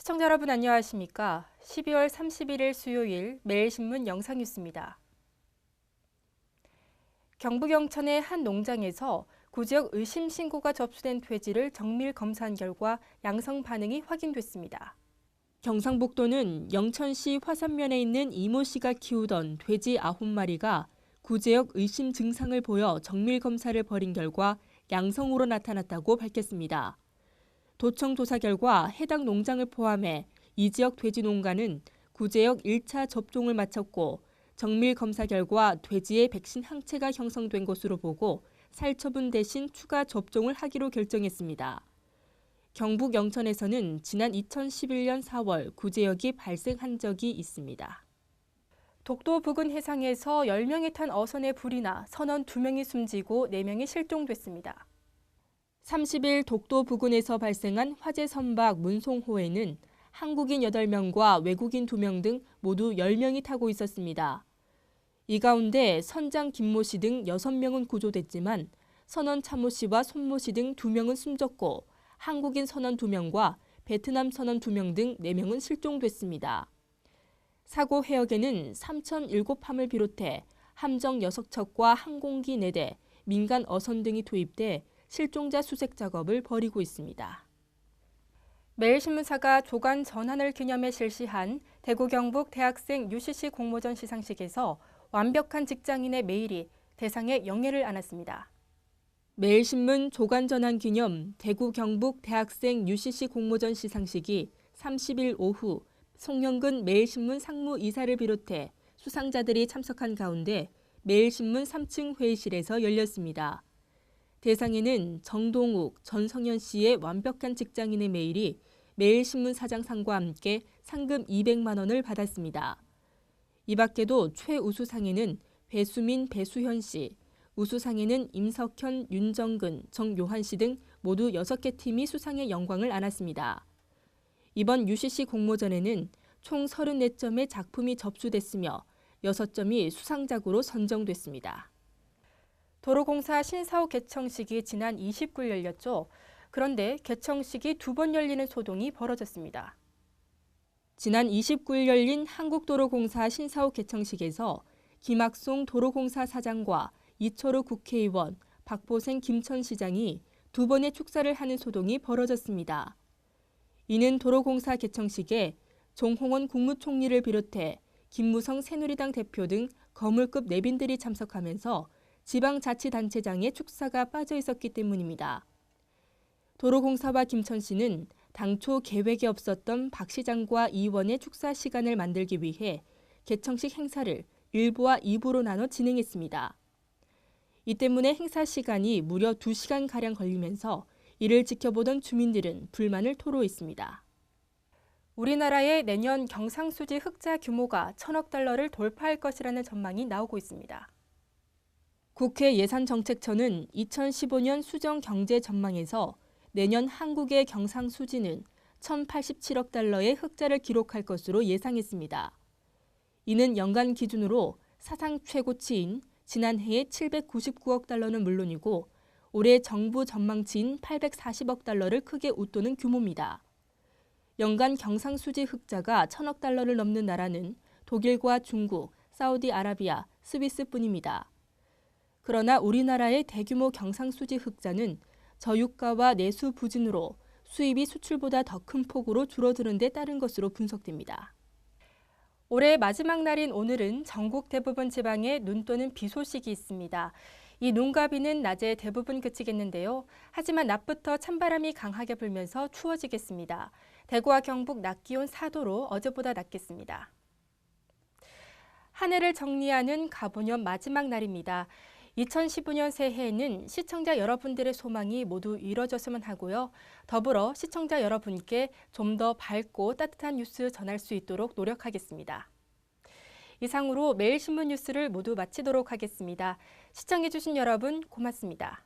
시청자 여러분 안녕하십니까? 12월 31일 수요일 매일신문 영상뉴스입니다. 경북 영천의 한 농장에서 구지역 의심 신고가 접수된 돼지를 정밀 검사한 결과 양성 반응이 확인됐습니다. 경상북도는 영천시 화산면에 있는 이모 씨가 키우던 돼지 9마리가 구제역 의심 증상을 보여 정밀 검사를 벌인 결과 양성으로 나타났다고 밝혔습니다. 도청 조사 결과 해당 농장을 포함해 이 지역 돼지 농가는 구제역 1차 접종을 마쳤고 정밀 검사 결과 돼지의 백신 항체가 형성된 것으로 보고 살처분 대신 추가 접종을 하기로 결정했습니다. 경북 영천에서는 지난 2011년 4월 구제역이 발생한 적이 있습니다. 독도 부근 해상에서 10명이 탄 어선에 불이 나 선원 2명이 숨지고 4명이 실종됐습니다. 30일 독도 부근에서 발생한 화재 선박 문송호에는 한국인 8명과 외국인 2명 등 모두 10명이 타고 있었습니다. 이 가운데 선장 김모 씨 등 6명은 구조됐지만 선원 차모 씨와 손모 씨 등 2명은 숨졌고 한국인 선원 2명과 베트남 선원 2명 등 4명은 실종됐습니다. 사고 해역에는 삼천 7함을 비롯해 함정 6척과 항공기 4대, 민간 어선 등이 투입돼 실종자 수색 작업을 벌이고 있습니다. 매일신문사가 조간 전환을 기념해 실시한 대구 경북 대학생 UCC 공모전 시상식에서 완벽한 직장인의 메일이 대상의 영예를 안았습니다. 매일신문 조간 전환 기념 대구 경북 대학생 UCC 공모전 시상식이 30일 오후 송영근 매일신문 상무이사를 비롯해 수상자들이 참석한 가운데 매일신문 3층 회의실에서 열렸습니다. 대상에는 정동욱, 전성현 씨의 완벽한 직장인의 메일이 매일신문 사장상과 함께 상금 200만 원을 받았습니다. 이 밖에도 최우수상에는 배수민, 배수현 씨, 우수상에는 임석현, 윤정근, 정요한 씨 등 모두 6개 팀이 수상의 영광을 안았습니다. 이번 UCC 공모전에는 총 34점의 작품이 접수됐으며 6점이 수상작으로 선정됐습니다. 도로공사 신사옥 개청식이 지난 29일 열렸죠. 그런데 개청식이 2번 열리는 소동이 벌어졌습니다. 지난 29일 열린 한국도로공사 신사옥 개청식에서 김학송 도로공사 사장과 이철우 국회의원, 박보생 김천시장이 2번의 축사를 하는 소동이 벌어졌습니다. 이는 도로공사 개청식에 정홍원 국무총리를 비롯해 김무성 새누리당 대표 등 거물급 내빈들이 참석하면서 지방자치단체장의 축사가 빠져 있었기 때문입니다. 도로공사와 김천시는 당초 계획에 없었던 박 시장과 이 의원의 축사 시간을 만들기 위해 개청식 행사를 1부와 2부로 나눠 진행했습니다. 이 때문에 행사 시간이 무려 2시간가량 걸리면서 이를 지켜보던 주민들은 불만을 토로했습니다. 우리나라의 내년 경상수지 흑자 규모가 1,000억 달러를 돌파할 것이라는 전망이 나오고 있습니다. 국회 예산정책처는 2015년 수정 경제 전망에서 내년 한국의 경상수지는 1,087억 달러의 흑자를 기록할 것으로 예상했습니다. 이는 연간 기준으로 사상 최고치인 지난해의 799억 달러는 물론이고 올해 정부 전망치인 840억 달러를 크게 웃도는 규모입니다. 연간 경상수지 흑자가 1,000억 달러를 넘는 나라는 독일과 중국, 사우디아라비아, 스위스뿐입니다. 그러나 우리나라의 대규모 경상수지 흑자는 저유가와 내수 부진으로 수입이 수출보다 더 큰 폭으로 줄어드는 데 따른 것으로 분석됩니다. 올해 마지막 날인 오늘은 전국 대부분 지방에 눈 또는 비 소식이 있습니다. 이 눈과 비는 낮에 대부분 그치겠는데요. 하지만 낮부터 찬바람이 강하게 불면서 추워지겠습니다. 대구와 경북 낮 기온 4도로 어제보다 낮겠습니다. 한 해를 정리하는 가보년 마지막 날입니다. 2015년 새해에는 시청자 여러분들의 소망이 모두 이뤄졌으면 하고요. 더불어 시청자 여러분께 좀 더 밝고 따뜻한 뉴스 전할 수 있도록 노력하겠습니다. 이상으로 매일신문 뉴스를 모두 마치도록 하겠습니다. 시청해주신 여러분 고맙습니다.